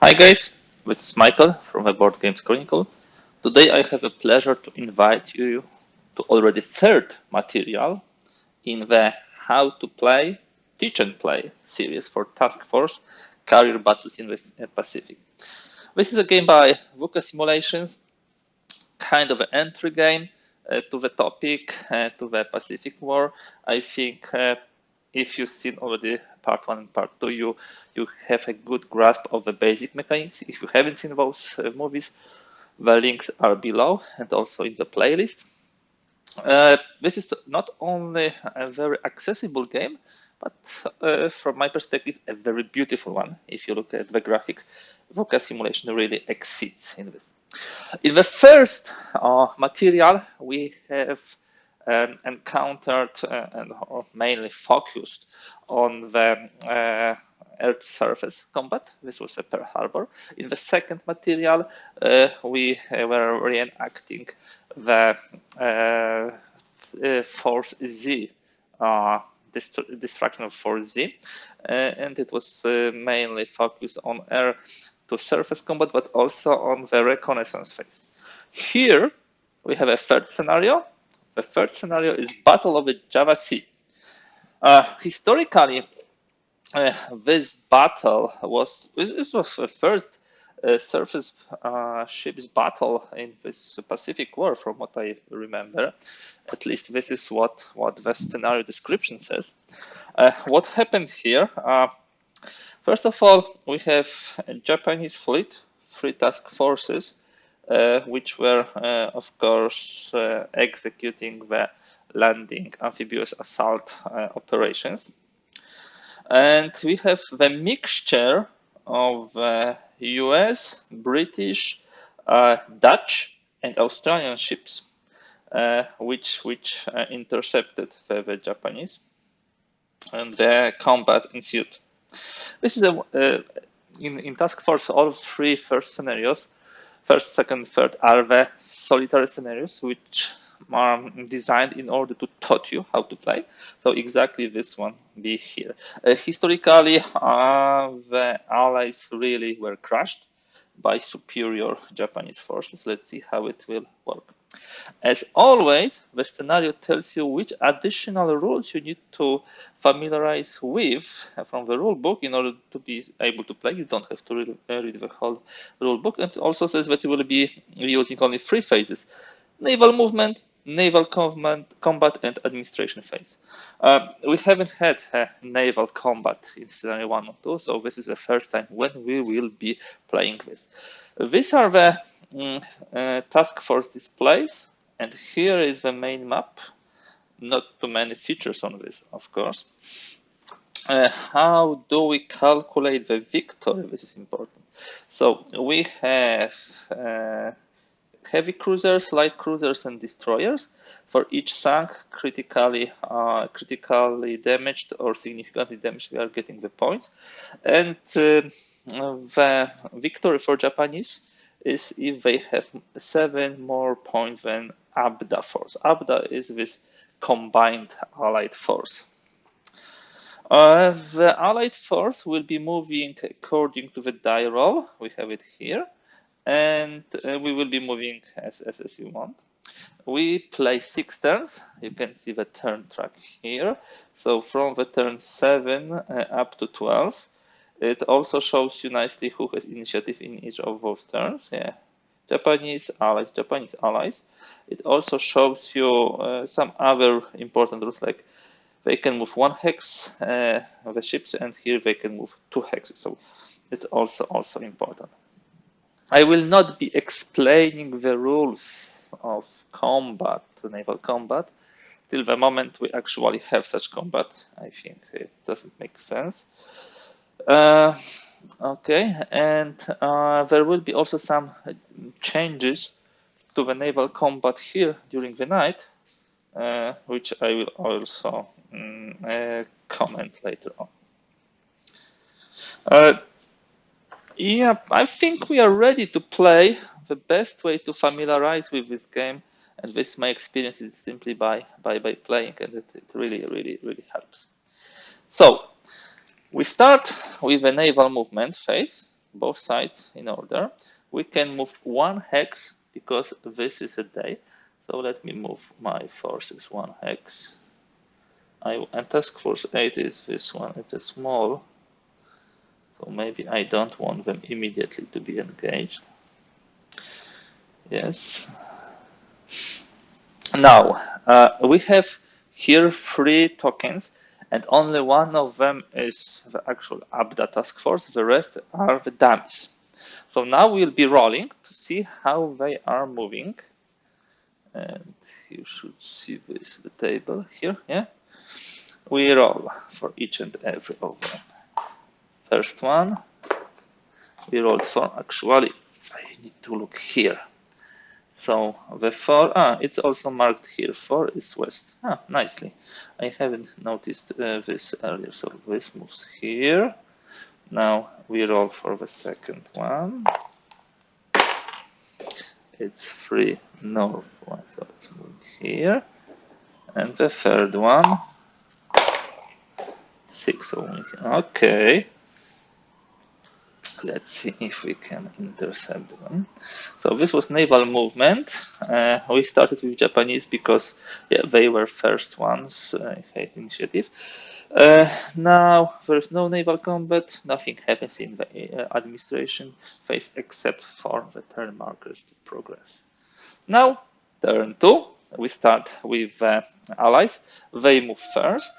Hi guys, this is Michael from the Board Games Chronicle. Today I have a pleasure to invite you to already third material in the How to Play, Teach and Play series for Task Force Career Battles in the Pacific. This is a game by VUCA Simulations, kind of an entry game to the topic, to the Pacific War. I think if you've seen already part one and part two, you have a good grasp of the basic mechanics. If you haven't seen those movies, the links are below and also in the playlist. This is not only a very accessible game, but from my perspective, a very beautiful one. If you look at the graphics, VUCA Simulation really exceeds in this. In the first material, we have encountered and mainly focused on the air surface combat. This was the Pearl Harbor. In the second material, we were reenacting the Force Z, destruction of Force Z, and it was mainly focused on air to surface combat, but also on the reconnaissance phase. Here we have a third scenario. The third scenario is Battle of the Java Sea. Historically, this battle was the first surface ships battle in this Pacific War, from what I remember. At least this is what the scenario description says. What happened here? First of all, we have a Japanese fleet, three task forces, which were, of course, executing the landing amphibious assault operations. And we have the mixture of US, British, Dutch, and Australian ships, which intercepted the Japanese, and the combat ensued. This is in Task Force, all three first scenarios, first, second, third, are the solitary scenarios, which are designed in order to taught you how to play. So exactly this one be here. Historically, the Allies really were crushed by superior Japanese forces. Let's see how it will work. As always, the scenario tells you which additional rules you need to familiarize with from the rule book in order to be able to play. You don't have to read the whole rule book. And it also says that you will be using only three phases: naval movement, naval combat, and administration phase. We haven't had naval combat in scenario 1 or 2, so this is the first time when we will be playing this. These are the task force displays, and here is the main map. Not too many features on this, of course. How do we calculate the victory? This is important. So we have heavy cruisers, light cruisers, and destroyers. For each sunk, critically damaged or significantly damaged, we are getting the points. And the victory for Japanese is if they have 7 more points than ABDA force. ABDA is this combined allied force. The allied force will be moving according to the die roll. We have it here, and we will be moving as you want. We play 6 turns. You can see the turn track here. So from the turn 7 up to 12. It also shows you nicely who has initiative in each of those turns. Yeah, Japanese allies, Japanese allies. It also shows you some other important rules, like they can move 1 hex of the ships, and here they can move 2 hexes. So it's also important. I will not be explaining the rules of combat, naval combat, till the moment we actually have such combat. I think it doesn't make sense. Okay, and there will be also some changes to the naval combat here during the night, which I will also comment later on. Yeah, I think we are ready to play. The best way to familiarize with this game, and this my experience, is simply by playing, and it really helps. So we start with the naval movement phase. both sides in order. We can move 1 hex because this is a day. So let me move my forces 1 hex. And task force 8 is this one. It's a small, so maybe I don't want them immediately to be engaged. Yes. Now, we have here 3 tokens, and only one of them is the actual ABDA task force. The rest are the dummies. So now we'll be rolling to see how they are moving. And you should see this, the table here, yeah? We roll for each and every of them. First one, we rolled for, actually, I need to look here. So the 4, it's also marked here, 4 is west. Nicely. I haven't noticed this earlier. So this moves here. Now we roll for the second one. It's 3 north one, so it's moving here. And the third one, 6 moving here. Okay. Let's see if we can intercept them. So this was naval movement. We started with Japanese because they were first ones, had initiative. Now there's no naval combat. Nothing happens in the administration phase except for the turn markers to progress. Now turn 2. We start with allies. They move first.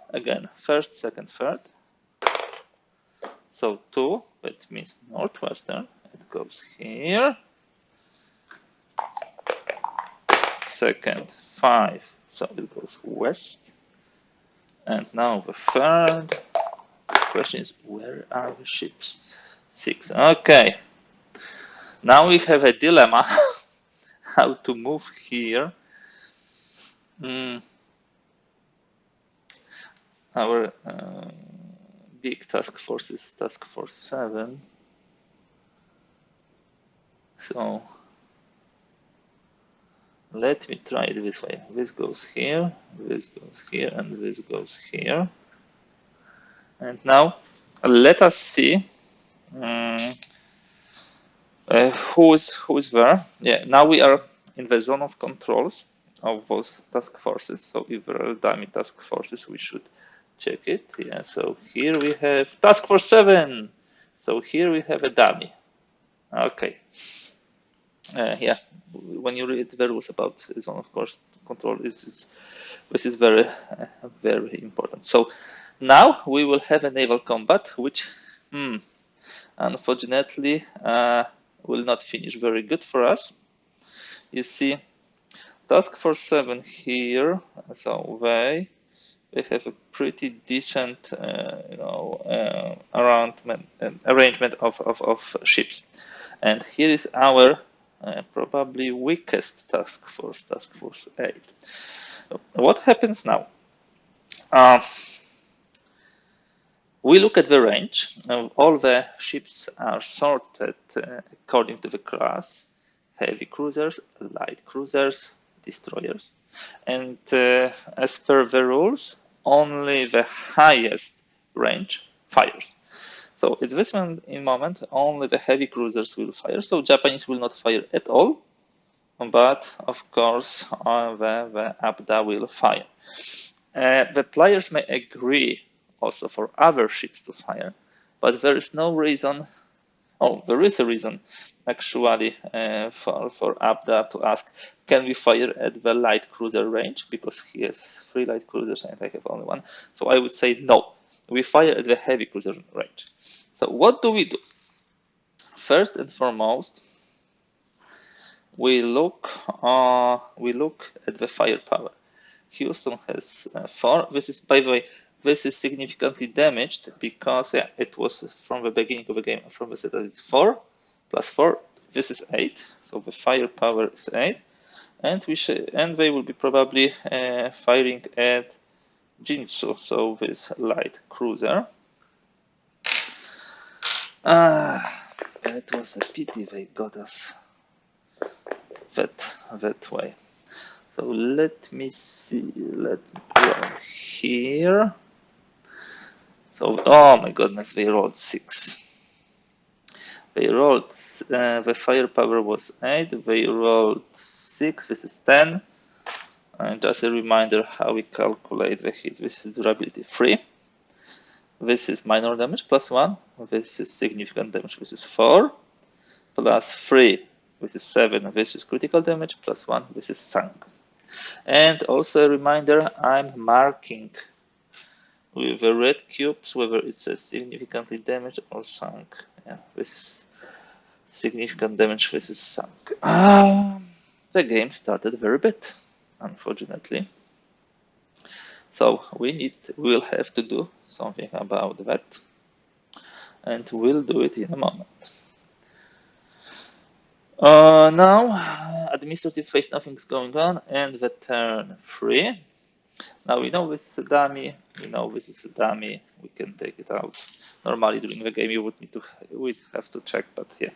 Again, first, second, third. So 2, that means northwestern, it goes here. Second, 5, so it goes west. And now the third. The question is, where are the ships? 6, okay. Now we have a dilemma how to move here. Our big task force is task force 7. So let me try it this way. This goes here, and this goes here. And now let us see who's there. Yeah, now we are in the zone of controls of those task forces. So if there are dummy task forces, we should check it. Yeah, so here we have task force 7. So here we have a dummy. Okay. Yeah, when you read the rules about zone of course control, this is very, very important. So now we will have a naval combat, which unfortunately will not finish very good for us. You see, task force 7 here, so they have a pretty decent, arrangement of ships, and here is our probably weakest task force 8. What happens now? We look at the range. All the ships are sorted according to the class: heavy cruisers, light cruisers, destroyers. And as per the rules, only the highest range fires. So at this moment, only the heavy cruisers will fire. So Japanese will not fire at all, but of course the ABDA will fire. The players may agree also for other ships to fire, but there is no reason. Oh, there is a reason actually for ABDA to ask, can we fire at the light cruiser range? Because he has 3 light cruisers and I have only 1. So I would say no. We fire at the heavy cruiser range. So what do we do? First and foremost, we look at the firepower. Houston has 4. This is, by the way, this is significantly damaged because it was from the beginning of the game. From the set, it's 4 plus 4. This is 8. So the firepower is 8, and they will be probably firing at Jinsu, so this light cruiser. That was a pity they got us that way. So let me see. Let me go here. So, oh my goodness, they rolled 6. They rolled, the firepower was 8, they rolled 6, this is 10. And just a reminder how we calculate the hit. This is durability 3. This is minor damage plus 1. This is significant damage. This is 4 plus 3. This is 7. This is critical damage plus 1. This is sunk. And also a reminder, I'm marking with the red cubes whether it's a significantly damaged or sunk. Yeah, this is significant damage. This is sunk. The game started very bad, unfortunately. So we'll have to do something about that, and we'll do it in a moment. Now, administrative phase, nothing's going on, and the turn 3. Now we know this is a dummy. We know this is a dummy. We can take it out. Normally during the game we'd have to check, but yeah.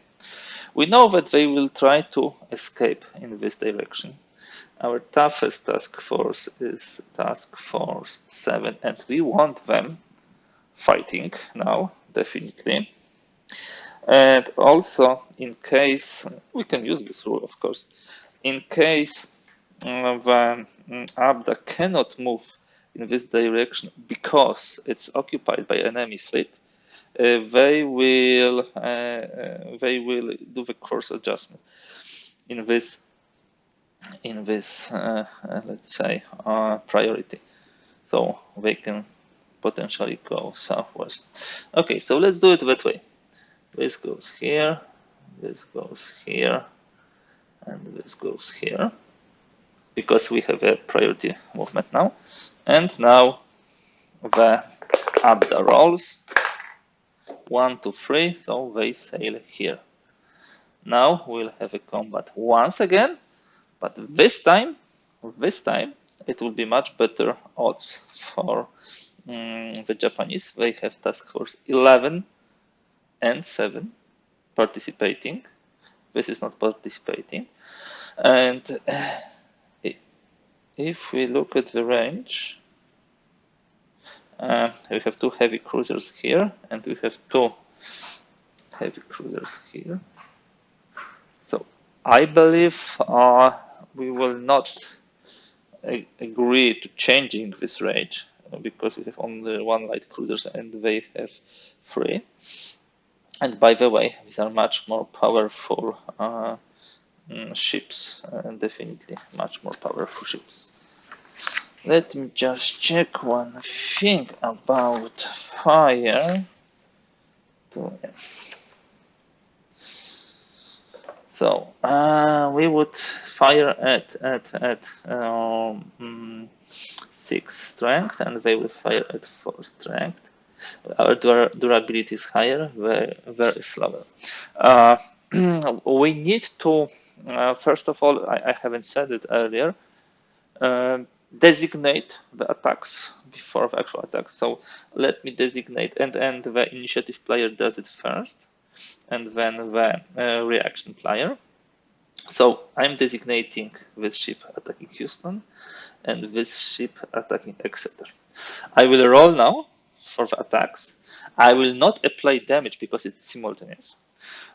We know that they will try to escape in this direction. Our toughest task force is task force 7, and we want them fighting now, definitely. And also, in case, we can use this rule, of course, in case the Abda cannot move in this direction because it's occupied by enemy fleet, they will do the course adjustment in this let's say priority, so they can potentially go southwest. Okay, so let's do it that way. This goes here, this goes here, and this goes here, because we have a priority movement now. And now the Abda rolls 1, 2, 3, so they sail here. Now we'll have a combat once again, but this time it will be much better odds for the Japanese. They have task force 11 and 7 participating. This is not participating. And if we look at the range, we have 2 heavy cruisers here, and we have 2 heavy cruisers here. So I believe we will not agree to changing this range, because we have only 1 light cruisers and they have 3. And by the way, these are much more powerful ships, definitely much more powerful ships. Let me just check one thing about fire. So we would fire at 6 strength, and they will fire at 4 strength. Our durability is higher, very slower. We need to, first of all, I haven't said it earlier, designate the attacks before the actual attacks. So let me designate, and the initiative player does it first, and then the reaction player. So I'm designating this ship attacking Houston and this ship attacking Exeter. I will roll now for the attacks. I will not apply damage because it's simultaneous.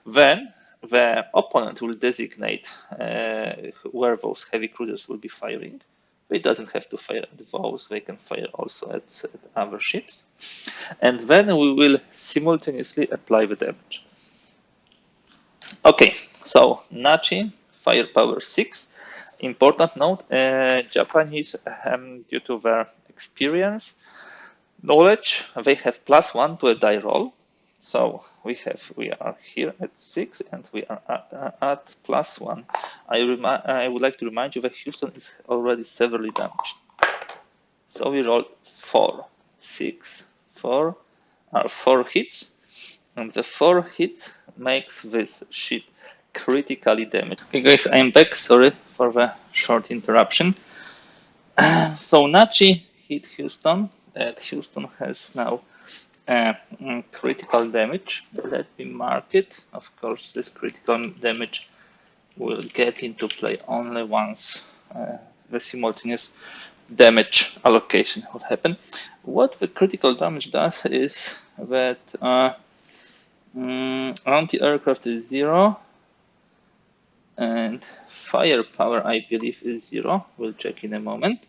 Then the opponent will designate where those heavy cruisers will be firing. They doesn't have to fire at those, they can fire also at other ships. And then we will simultaneously apply the damage. Okay, so Nachi, firepower 6. Important note, Japanese, due to their experience, knowledge, they have +1 to a die roll. So we are here at 6 and we are at +1. I would like to remind you that Houston is already severely damaged. So we rolled 4, 6, 4 are 4 hits, and the 4 hits makes this ship critically damaged. Okay guys, I'm back, sorry for the short interruption. So Nachi hit Houston, and Houston has now critical damage. Let me mark it. Of course, this critical damage will get into play only once the simultaneous damage allocation will happen. What the critical damage does is that Anti-aircraft is 0. And firepower, I believe, is 0. We'll check in a moment.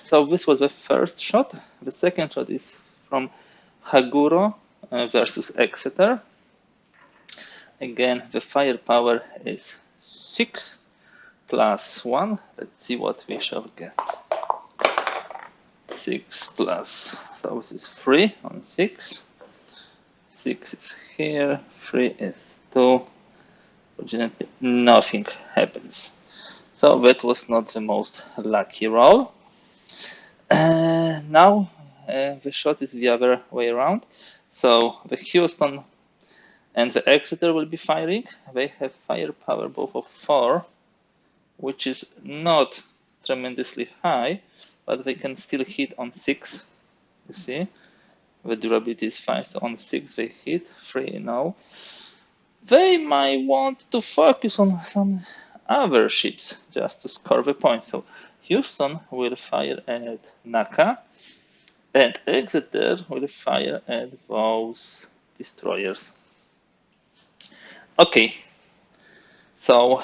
So this was the first shot. The second shot is from Haguro versus Exeter. Again, the firepower is 6 plus 1. Let's see what we shall get. 6 plus, so this is 3 on 6. 6 is here, 3 is 2. Fortunately, nothing happens. So that was not the most lucky roll. Now the shot is the other way around. So the Houston and the Exeter will be firing. They have firepower both of 4, which is not tremendously high, but they can still hit on 6. You see, the durability is 5, so on 6 they hit, 3 no. They might want to focus on some other ships just to score the points. So Houston will fire at Naka, and Exeter will fire at those destroyers. Okay, so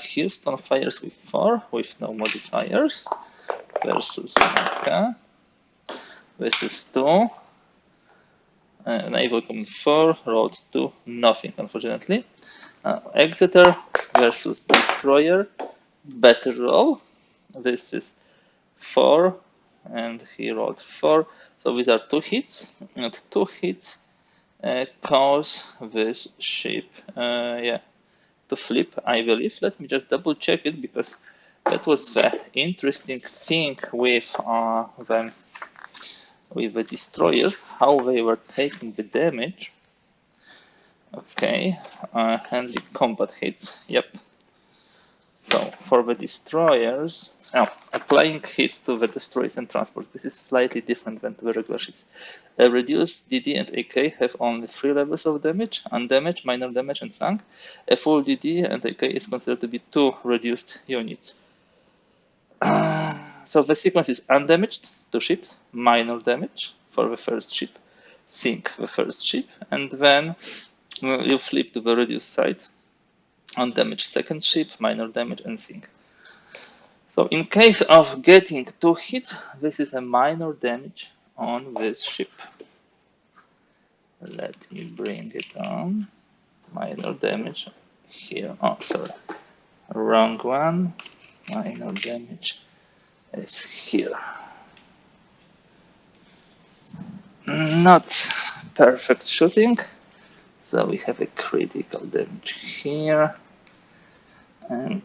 Houston fires with 4 with no modifiers versus Naka. This is 2. Naval Command 4, rolled 2, nothing unfortunately. Exeter versus Destroyer, better roll. This is 4, and he rolled 4. So these are 2 hits, and 2 hits cause this ship to flip, I believe. Let me just double check it, because that was the interesting thing with the destroyers, how they were taking the damage. Okay, handling combat hits, yep. So for the destroyers, applying hits to the destroyers and transport. This is slightly different than to the regular ships. Reduced DD and AK have only 3 levels of damage: undamaged, minor damage, and sunk. A full DD and AK is considered to be 2 reduced units. So the sequence is undamaged, 2 ships, minor damage for the first ship, sink the first ship, and then you flip to the reduced side, undamaged second ship, minor damage, and sink. So in case of getting 2 hits, this is a minor damage on this ship. Let me bring it on. Minor damage here. Oh, sorry. Wrong one. Minor damage is here. Not perfect shooting. So we have a critical damage here. And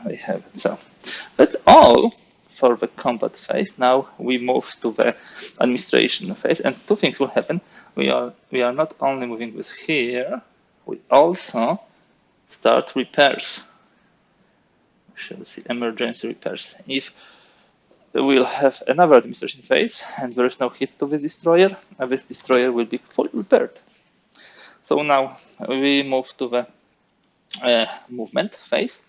we have it. So that's all for the combat phase. Now we move to the administration phase, and 2 things will happen. We are not only moving this here, we also start repairs. We shall see emergency repairs. If we'll have another administration phase and there is no hit to this destroyer will be fully repaired. So now we move to the movement phase.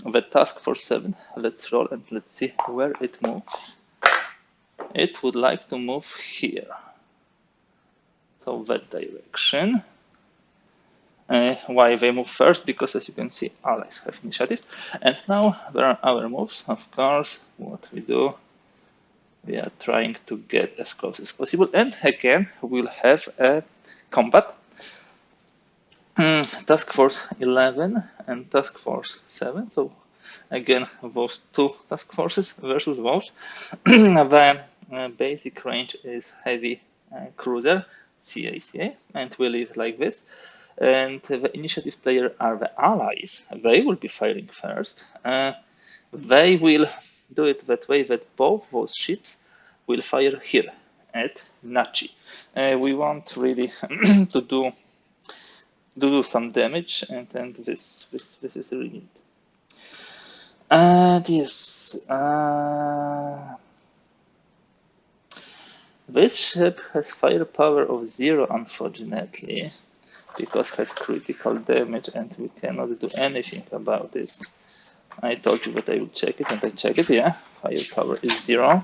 The task force 7. Let's roll and let's see where it moves. It would like to move here. So that direction. Why they move first? Because as you can see, allies have initiative. And now there are our moves. Of course, what we do, we are trying to get as close as possible. And again, we'll have a combat. Task Force 11 and Task Force 7. So again, those 2 task forces versus those. The basic range is heavy cruiser, CACA, and we leave it like this. And the initiative player are the allies. They will be firing first. They will do it that way that both those ships will fire here at Nachi. We want really to do some damage, and then this is really neat. This ship has firepower of 0, unfortunately, because it has critical damage, and we cannot do anything about it. I told you that I will check it, and I check it. Yeah, firepower is 0.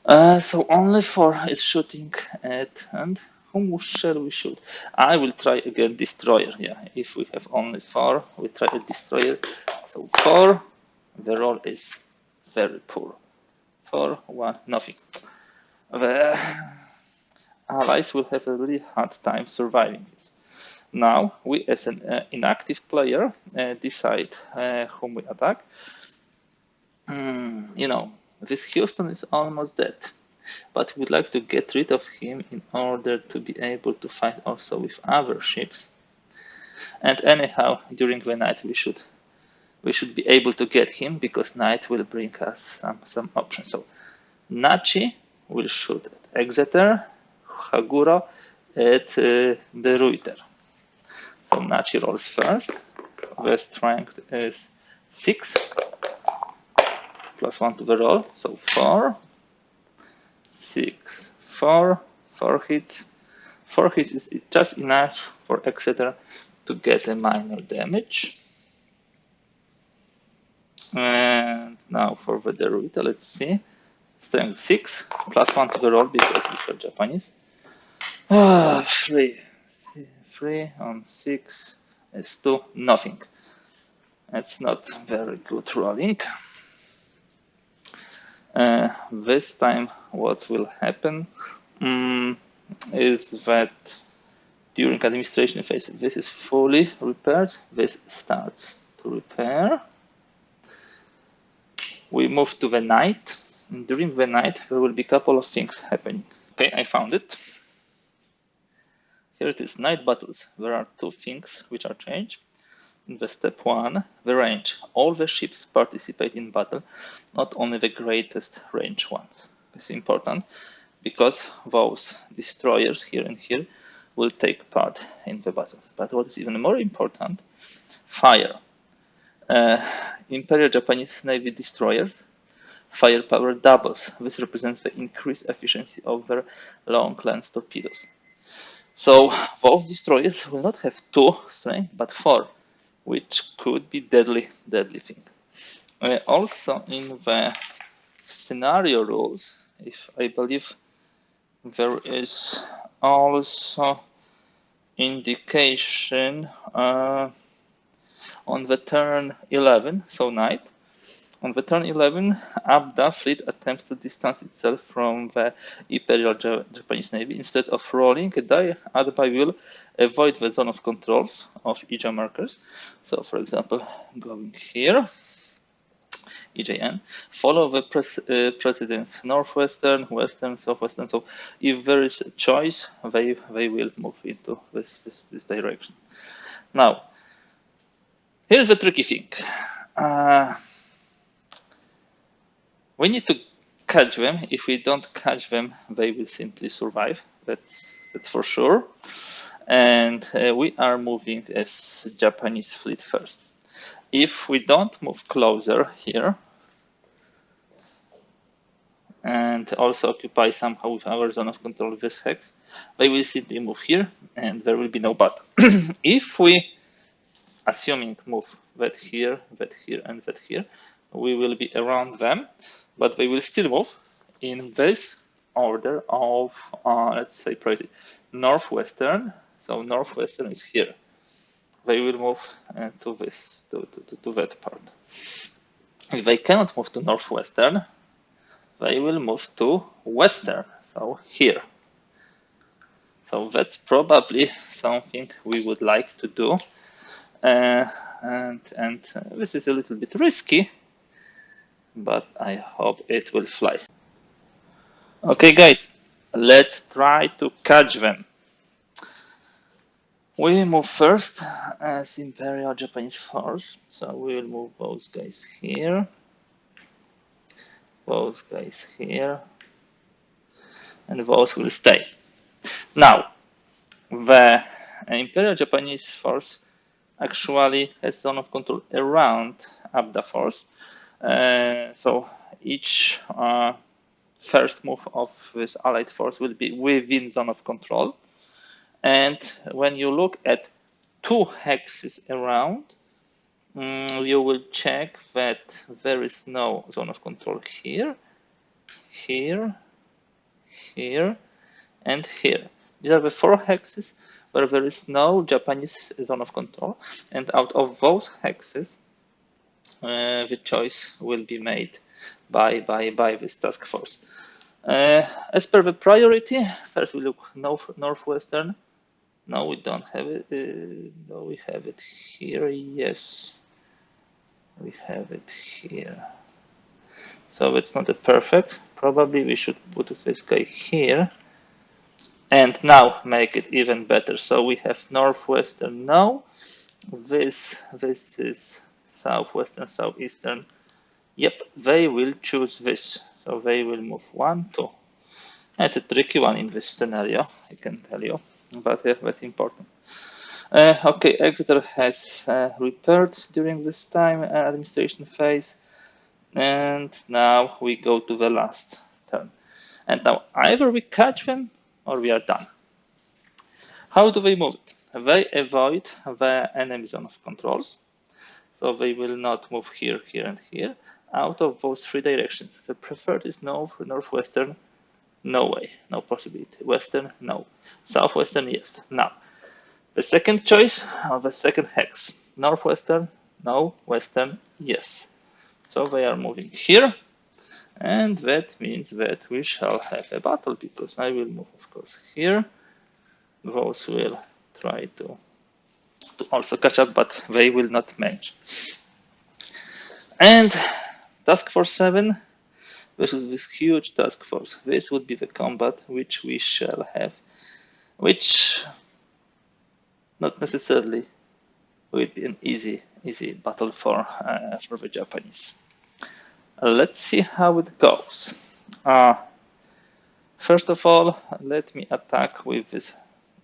So only 4 is shooting at, and whom shall we shoot? I will try again destroyer. Yeah, if we have only 4, we try a destroyer. So 4, the roll is very poor. 4, 1, nothing. The allies will have a really hard time surviving this. Now we, as an inactive player, decide whom we attack. You know, this Houston is almost dead, but we'd like to get rid of him in order to be able to fight also with other ships. And anyhow, during the night we should be able to get him because night will bring us some options. So Nachi will shoot at Exeter, Haguro at the Reuter. So Nachi rolls first. The strength is 6 plus 1 to the roll, so 4, 6, 4, 4 hits. 4 hits is just enough for Exeter to get a minor damage. And now for the Deruita, let's see. Strength 6 plus 1 to the roll because these are Japanese. 3. 3 on 6 is 2, nothing. That's not very good rolling. This time what will happen is that during administration phase, this is fully repaired. This starts to repair. We move to the night. And during the night, there will be a couple of things happening. Okay, I found it. Here it is, night battles. There are 2 things which are changed. In the step 1, the range. All the ships participate in battle, not only the greatest range ones. This is important because those destroyers here and here will take part in the battle. But what is even more important, fire. Imperial Japanese Navy destroyers, firepower doubles. This represents the increased efficiency of their long-length torpedoes. So those destroyers will not have 2 strength, but 4, which could be deadly thing. Also in the scenario rules, if I believe there is also indication on the turn 11, so night. On the turn 11, Abda fleet attempts to distance itself from the Imperial Japanese Navy. Instead of rolling a die, Abda will avoid the zone of controls of EJ markers. So, for example, going here, EJN, follow the president's northwestern, western, southwestern. So, if there is a choice, they will move into this direction. Now, here's the tricky thing. We need to catch them. If we don't catch them, they will simply survive. That's for sure. And we are moving as Japanese fleet first. If we don't move closer here and also occupy somehow with our zone of control this hex, they will simply move here and there will be no battle. If we, assuming move that here, and that here, we will be around them, but they will still move in this order of, let's say, priority. Northwestern, so northwestern is here. They will move to this, to that part. If they cannot move to northwestern, they will move to western, so here. So that's probably something we would like to do. And this is a little bit risky, but I hope it will fly. Okay, guys, let's try to catch them. We move first as Imperial Japanese force, so we will move those guys here, those guys here, and those will stay. Now, the Imperial Japanese force actually has zone of control around Abda force. So each first move of this allied force will be within zone of control. And when you look at 2 hexes around, you will check that there is no zone of control here, here, here, and here. These are the 4 hexes where there is no Japanese zone of control, and out of those hexes, the choice will be made by this task force. As per the priority, first we look northwestern. No, we don't have it. No, we have it here. Yes, we have it here. So it's not a perfect. Probably we should put this guy here. And now make it even better. So we have northwestern now. This is southwestern, southeastern. Yep, they will choose this. So they will move 1, 2. That's a tricky one in this scenario, I can tell you, but that's important. Okay, Exeter has repaired during this time administration phase, and now we go to the last turn. And now either we catch them or we are done. How do they move it? They avoid the enemy zone of controls, so they will not move here, here, and here. Out of those 3 directions, the preferred is north, northwestern. No way, no possibility. Western, no. Southwestern, yes. Now, the second choice of the second hex. Northwestern, no. Western, yes. So they are moving here, and that means that we shall have a battle, because I will move, of course, here. Those will try to also catch up, but they will not manage. And task force 7 versus this huge task force. This would be the combat which we shall have, which not necessarily will be an easy battle for the Japanese. Let's see how it goes. First of all, let me attack with this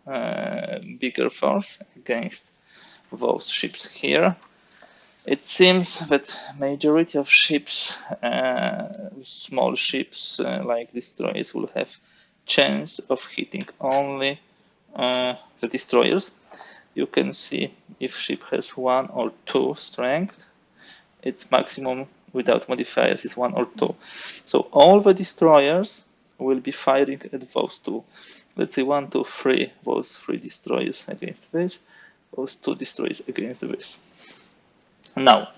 bigger force against those ships here. It seems that majority of ships, small ships like destroyers, will have chance of hitting only the destroyers. You can see if ship has 1 or 2 strength, its maximum without modifiers is 1 or 2. So all the destroyers will be firing at those 2. Let's say 1, 2, 3, those 3 destroyers against this, those 2 destroyers against this. Now,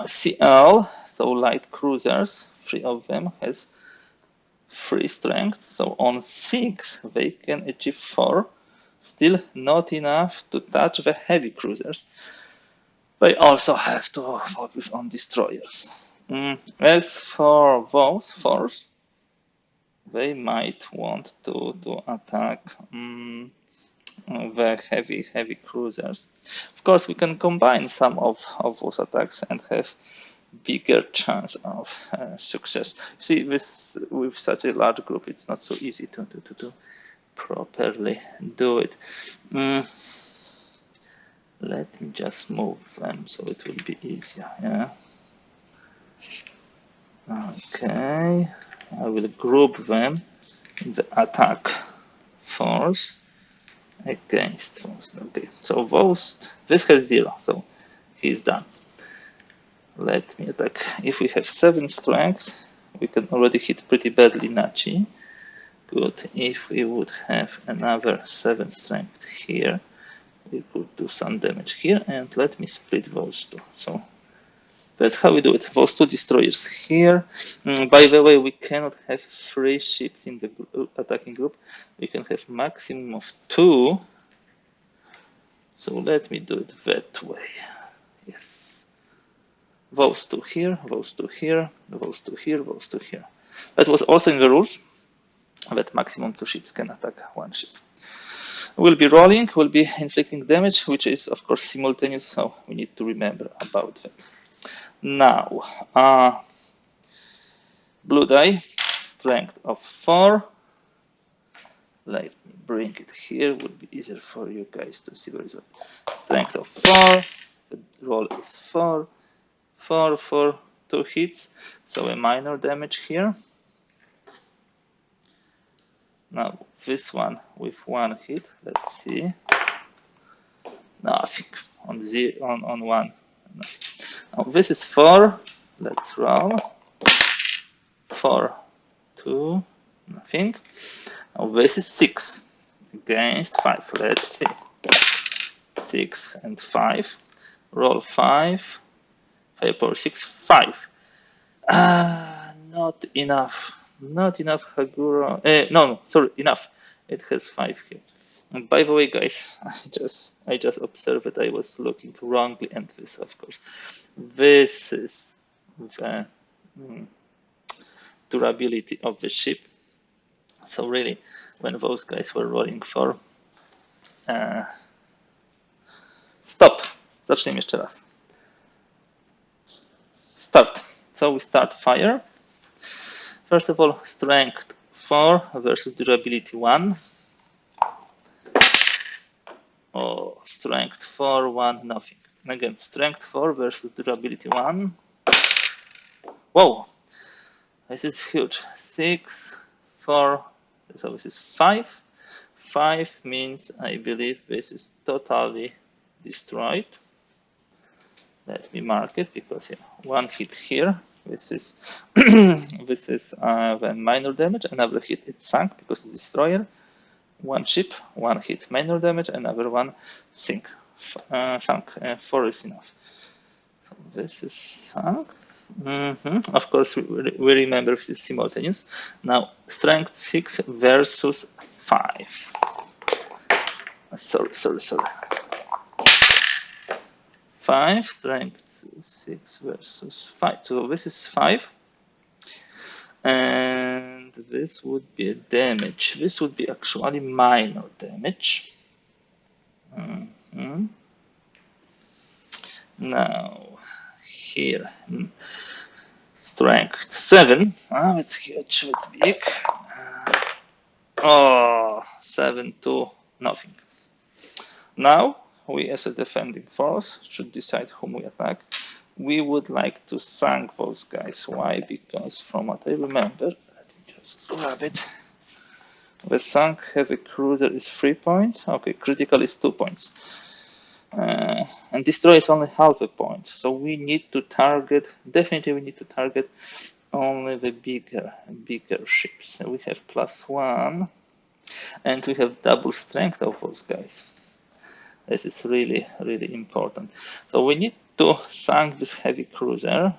CL, so light cruisers, 3 of them has 3 strength, so on 6 they can achieve 4, still not enough to touch the heavy cruisers. They also have to focus on destroyers. As for those 4s, they might want to attack the heavy cruisers. Of course, we can combine some of those attacks and have bigger chance of success. See, with such a large group, it's not so easy to properly do it. Let me just move them so it will be easier. Yeah. Okay, I will group them in the attack force against those. Okay, so this has 0, so he's done. Let me attack. If we have 7 strength, we can already hit pretty badly Nachi. Good. If we would have another 7 strength here, we could do some damage here. And let me split those 2. So that's how we do it. Those 2 destroyers here. By the way, we cannot have 3 ships in the attacking group. We can have maximum of 2. So let me do it that way. Yes. Those 2 here, those 2 here, those 2 here, those 2 here. That was also in the rules, that maximum 2 ships can attack 1 ship. We'll be rolling, we'll be inflicting damage, which is of course simultaneous, so we need to remember about that. Now, blue die, strength of 4. Let me bring it here, would be easier for you guys to see the result. Strength of 4, the roll is 4, 4 for 2 hits, so a minor damage here. Now this one with 1 hit, let's see. Nothing on 1. Nothing. Now this is 4. Let's roll. 4, 2, nothing. Now this is 6 against 5. Let's see. 6 and 5. Roll 5. 5 power 6, 5. Not enough. Not enough, Haguro. No, sorry, enough. It has 5 here. And by the way, guys, I just observed that I was looking wrongly, and this, of course, this is the durability of the ship. So really, when those guys were rolling for stop. Zacznijmy jeszcze raz. Start. So we start fire. First of all, strength 4 versus durability 1. Oh, strength 4, 1, nothing. Again, strength 4 versus durability 1. Whoa, this is huge. 6, 4, so this is 5. 5 means I believe this is totally destroyed. Let me mark it because one hit here. This is this is the minor damage. Another hit it sunk because it's destroyer. One ship, one hit minor damage. Another one sunk. 4 is enough. So this is sunk. Of course, we remember this is simultaneous. Now strength 6 versus 5. Sorry. 5, strength 6 versus 5. So this is 5. And this would be a damage. This would be actually minor damage. Now, here, strength 7. Oh, it's huge, it's big. 7 to nothing. Now, we as a defending force should decide whom we attack. We would like to sink those guys. Why? Because from what I remember, let me just grab it. The sunk heavy cruiser is 3 points. Okay, critical is 2 points. And destroy is only half a point. So we need to target, definitely we need to target only the bigger ships. So we have +1 and we have double strength of those guys. This is really, really important. So we need to sink this heavy cruiser.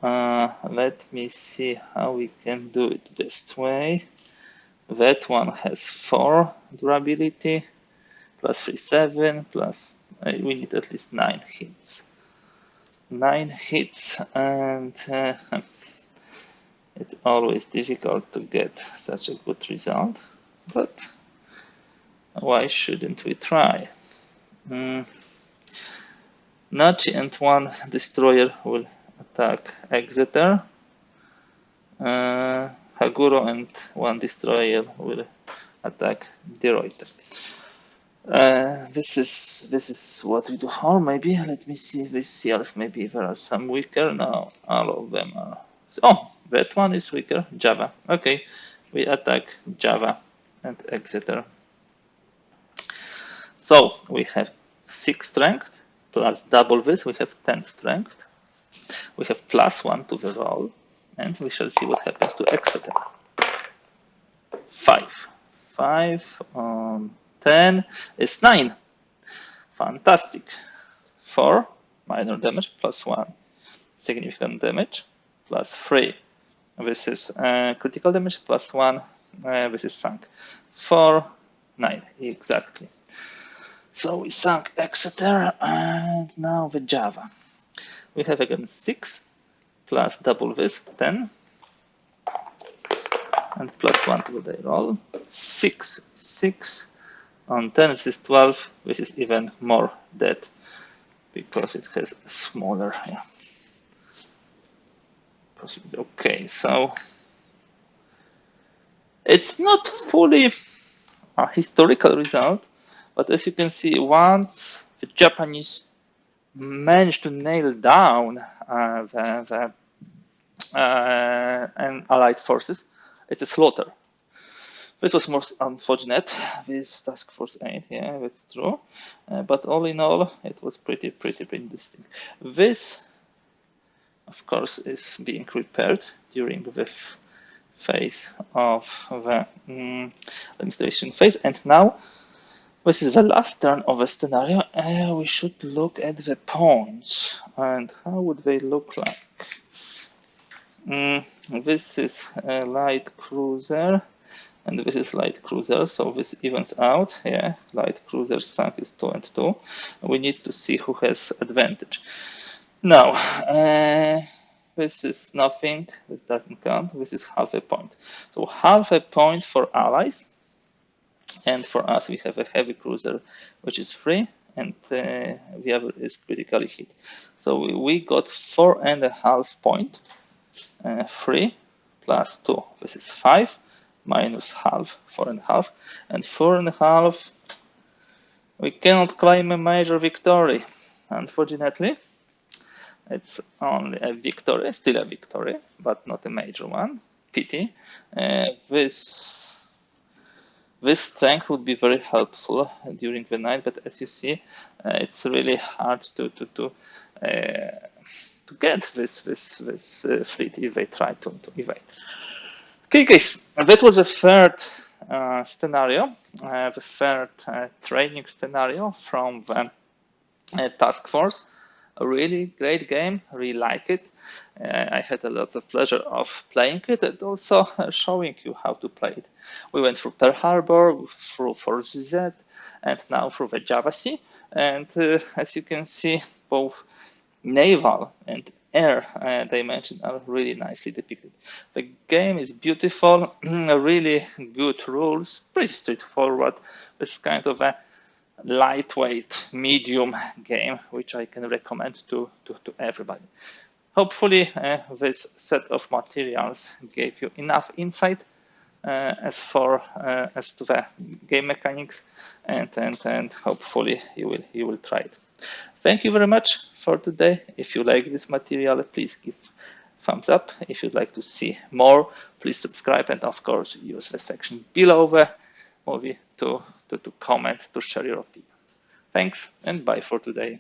Let me see how we can do it best way. That one has 4 durability, +3, 7, plus we need at least 9 hits. 9 hits, and it's always difficult to get such a good result, but why shouldn't we try? Nachi and 1 destroyer will attack Exeter. Haguro and 1 destroyer will attack De Ruyter. This is what we do. Or maybe let me see if these seals, maybe there are some weaker. No, all of them are. Oh, that one is weaker. Java. Okay, we attack Java and Exeter. So we have 6 strength plus double this. We have 10 strength. We have +1 to the roll, and we shall see what happens to Exeter. 5 on 10 is 9. Fantastic. 4 minor damage +1 significant damage +3. This is critical damage +1. This is sunk. 4, 9 exactly. So we sunk Exeter, and now the Java. We have again 6 plus double this 10. And +1 to the roll. 6 on 10. This is 12. This is even more dead because it has smaller. Yeah. Okay, so it's not fully a historical result, but as you can see, once the Japanese managed to nail down the Allied forces, it's a slaughter. This was most unfortunate, this Task Force 8, yeah, that's true. But all in all, it was pretty interesting. This, of course, is being repaired during the phase of the demonstration phase. And now this is the last turn of the scenario. We should look at the pawns and how would they look like. This is a light cruiser and this is light cruiser, so this evens out. Yeah, light cruiser sunk is 2 and 2. We need to see who has advantage. Now, this is nothing, this doesn't count, this is half a point. So half a point for allies, and for us we have a heavy cruiser which is 3, and the other is critically hit. So we got 4.5 point, 3 plus 2, this is 5, minus half, 4.5, and 4.5, we cannot claim a major victory, unfortunately. It's only a victory, still a victory, but not a major one. Pity. This strength would be very helpful during the night, but as you see, it's really hard to get this fleet if they try to evade. Okay, guys, that was the third scenario, the third training scenario from the task force. A really great game, really like it. I had a lot of pleasure of playing it and also showing you how to play it. We went through Pearl Harbor, through Fort ZZ, and now through the Java Sea. And as you can see, both naval and air dimensions are really nicely depicted. The game is beautiful, really good rules, pretty straightforward. It's kind of a lightweight, medium game, which I can recommend to everybody. Hopefully, this set of materials gave you enough insight as to the game mechanics, and hopefully you will try it. Thank you very much for today. If you like this material, please give thumbs up. If you'd like to see more, please subscribe, and of course use the section below the movie to comment, to share your opinions. Thanks and bye for today.